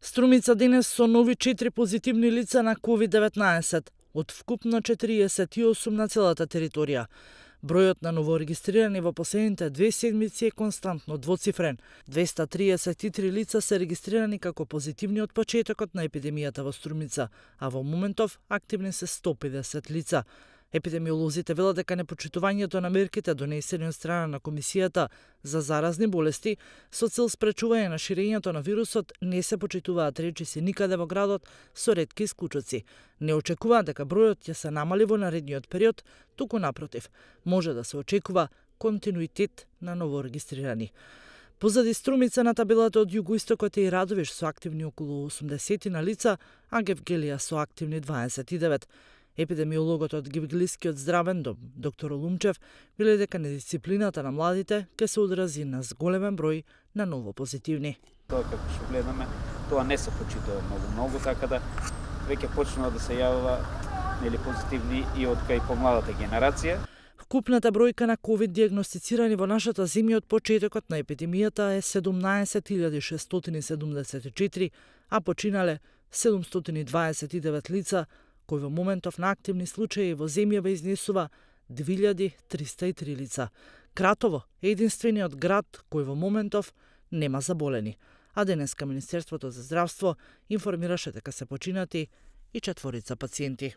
Струмица денес со нови 4 позитивни лица на COVID-19, од вкупно 48 на целата територија. Бројот на новорегистрирани во последните 2 седмици е константно двоцифрен. 233 лица се регистрирани како позитивни од почетокот на епидемијата во Струмица, а во моментов активни се 150 лица. Епидемиолозите велат дека непочитувањето на мерките донесени од страна на Комисијата за заразни болести со цел спречување на ширењето на вирусот не се почитуваат речиси никаде во градот, со ретки исклучоци. Не очекуваат дека бројот ќе се намали во наредниот период, туку напротив, може да се очекува континуитет на новорегистрирани. Позади Струмица на табелата од југоистокот е и Радовиш со активни околу 80 на лица, а Гевгелија со активни 29. Епидемиологот од Гевгелискиот здравен дом, доктор Олумчев, вели дека недисциплината на младите ќе се одрази на зголемен број на ново позитивни. Тоа како што гледаме, тоа не се почитува многу, така да веќе почнува да се јавува позитивни и од кај помладата генерација. Вкупната бројка на ковид диагностицирани во нашата земја од почетокот на епидемијата е 17.674, а починале 729 лица, кој во моментов на активни случаи во земјава изнесува 2303 лица. Кратово е единствениот град кој во моментов нема заболени, а денеска Министерството за здравство информираше дека се починати и 4 пациенти.